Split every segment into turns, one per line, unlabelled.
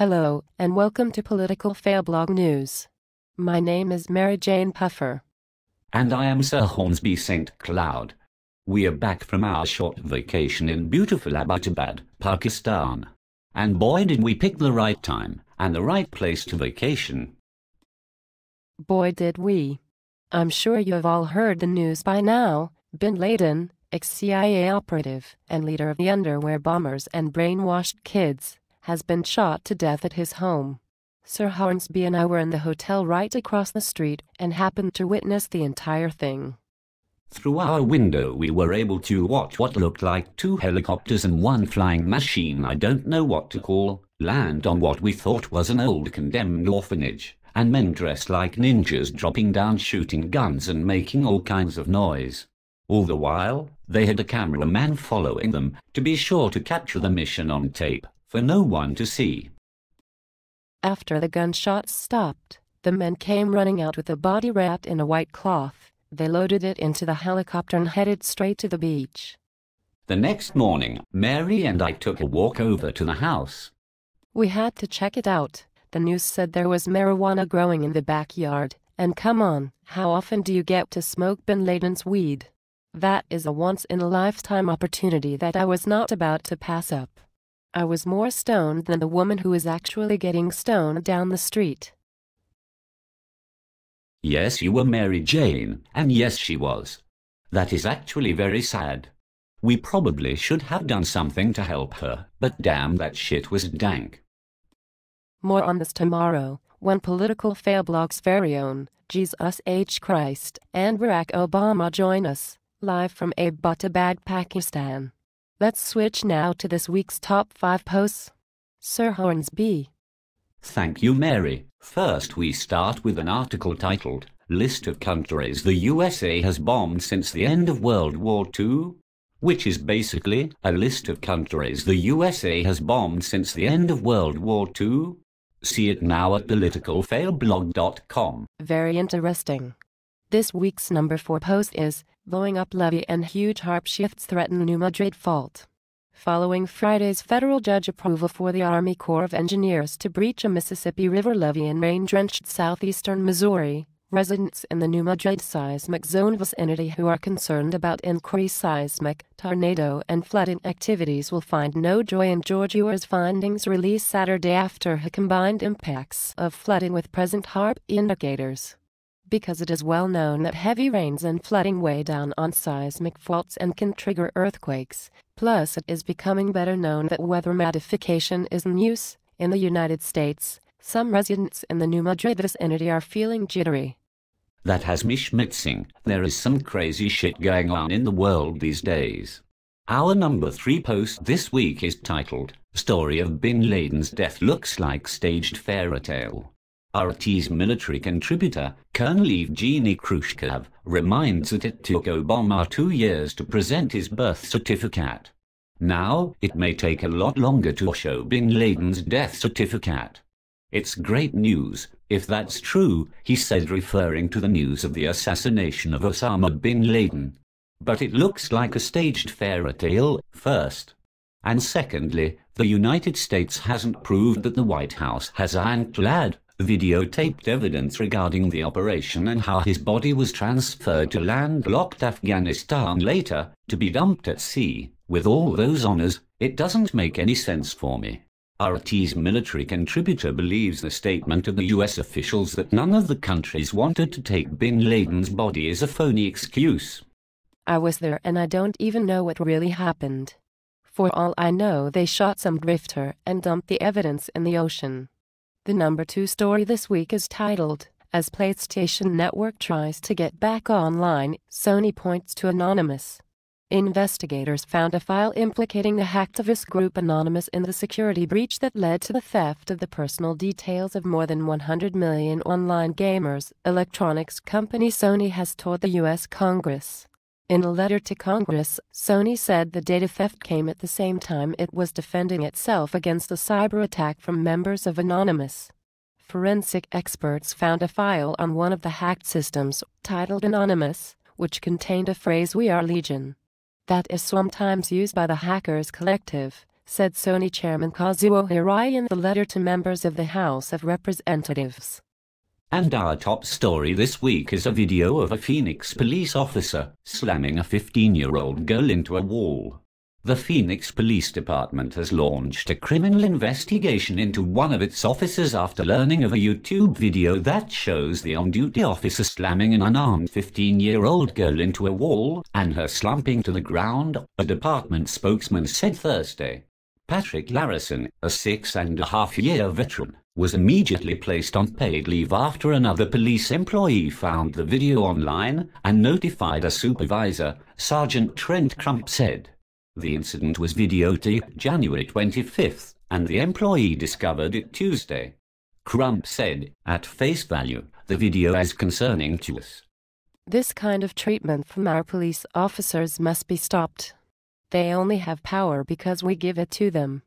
Hello, and welcome to Political Failblog News. My name is Mary Jane Puffer.
And I am Sir Hornsby St. Cloud. We are back from our short vacation in beautiful Abbottabad, Pakistan. And boy did we pick the right time, and the right place to vacation.
Boy did we. I'm sure you have all heard the news by now. Bin Laden, ex-CIA operative and leader of the underwear bombers and brainwashed kids, has been shot to death at his home. Sir Hornsby and I were in the hotel right across the street and happened to witness the entire thing.
Through our window we were able to watch what looked like two helicopters and one flying machine I don't know what to call, land on what we thought was an old condemned orphanage, and men dressed like ninjas dropping down shooting guns and making all kinds of noise. All the while, they had a cameraman following them, to be sure to capture the mission on tape, for no one to see.
After the gunshots stopped, the men came running out with the body wrapped in a white cloth. They loaded it into the helicopter and headed straight to the beach.
The next morning, Mary and I took a walk over to the house.
We had to check it out. The news said there was marijuana growing in the backyard, and come on, how often do you get to smoke Bin Laden's weed? That is a once-in-a-lifetime opportunity that I was not about to pass up. I was more stoned than the woman who is actually getting stoned down the street.
Yes, you were Mary Jane, and yes, she was. That is actually very sad. We probably should have done something to help her, but damn, that shit was dank.
More on this tomorrow, when Political Failblog's very own Jesus H. Christ and Barack Obama join us, live from Abbottabad, Pakistan. Let's switch now to this week's top 5 posts. Sir Hornsby.
Thank you, Mary. First, we start with an article titled, List of Countries the USA Has Bombed Since the End of World War II, which is basically a list of countries the USA has bombed since the end of World War II. See it now at politicalfailblog.com.
Very interesting. This week's number 4 post is, Blowing Up Levee and Huge Harp Shifts Threaten New Madrid Fault. Following Friday's federal judge approval for the Army Corps of Engineers to breach a Mississippi River levee in rain-drenched southeastern Missouri, residents in the New Madrid seismic zone vicinity who are concerned about increased seismic, tornado and flooding activities will find no joy in Georgia's findings released Saturday after her combined impacts of flooding with present HARP indicators. Because it is well known that heavy rains and flooding weigh down on seismic faults and can trigger earthquakes, plus it is becoming better known that weather modification is in use. In the United States, some residents in the New Madrid vicinity are feeling jittery.
That has me schmitzing. There is some crazy shit going on in the world these days. Our number 3 post this week is titled, Story of Bin Laden's Death Looks Like Staged Fairy Tale. RT's military contributor, Colonel Evgeny Khrushchev, reminds that it took Obama 2 years to present his birth certificate. Now, it may take a lot longer to show Bin Laden's death certificate. It's great news, if that's true, he said, referring to the news of the assassination of Osama bin Laden. But it looks like a staged fairy tale, first. And secondly, the United States hasn't proved that the White House has ironclad, videotaped evidence regarding the operation and how his body was transferred to landlocked Afghanistan later, to be dumped at sea. With all those honors, it doesn't make any sense for me. RT's military contributor believes the statement of the US officials that none of the countries wanted to take Bin Laden's body is a phony excuse.
I was there and I don't even know what really happened. For all I know, they shot some drifter and dumped the evidence in the ocean. The number 2 story this week is titled, As PlayStation Network Tries to Get Back Online, Sony Points to Anonymous. Investigators found a file implicating the hacktivist group Anonymous in the security breach that led to the theft of the personal details of more than 100 million online gamers, electronics company Sony has told the U.S. Congress. In a letter to Congress, Sony said the data theft came at the same time it was defending itself against a cyber attack from members of Anonymous. Forensic experts found a file on one of the hacked systems, titled Anonymous, which contained a phrase "We are Legion." That is sometimes used by the hackers collective, said Sony Chairman Kazuo Hirai in the letter to members of the House of Representatives.
And our top story this week is a video of a Phoenix police officer slamming a 15-year-old girl into a wall. The Phoenix Police Department has launched a criminal investigation into one of its officers after learning of a YouTube video that shows the on-duty officer slamming an unarmed 15-year-old girl into a wall and her slumping to the ground, a department spokesman said Thursday. Patrick Larison, a 6.5-year veteran, was immediately placed on paid leave after another police employee found the video online and notified a supervisor, Sergeant Trent Crump said. The incident was videotaped January 25th, and the employee discovered it Tuesday. Crump said, "At face value, the video is concerning to us.
This kind of treatment from our police officers must be stopped. They only have power because we give it to them.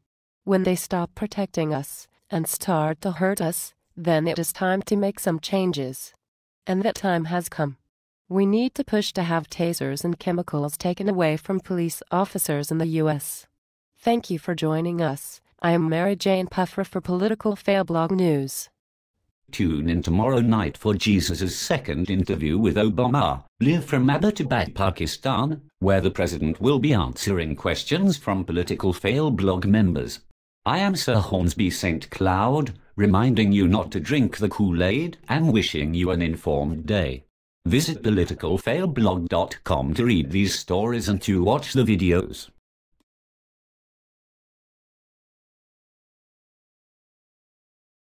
When they stop protecting us and start to hurt us, then it is time to make some changes. And that time has come. We need to push to have tasers and chemicals taken away from police officers in the U.S. Thank you for joining us. I am Mary Jane Puffer for Political Failblog News.
Tune in tomorrow night for Jesus' second interview with Obama, live from Abbottabad, Pakistan, where the president will be answering questions from Political Failblog members. I am Sir Hornsby St. Cloud, reminding you not to drink the Kool-Aid and wishing you an informed day. Visit politicalfailblog.com to read these stories and to watch the videos.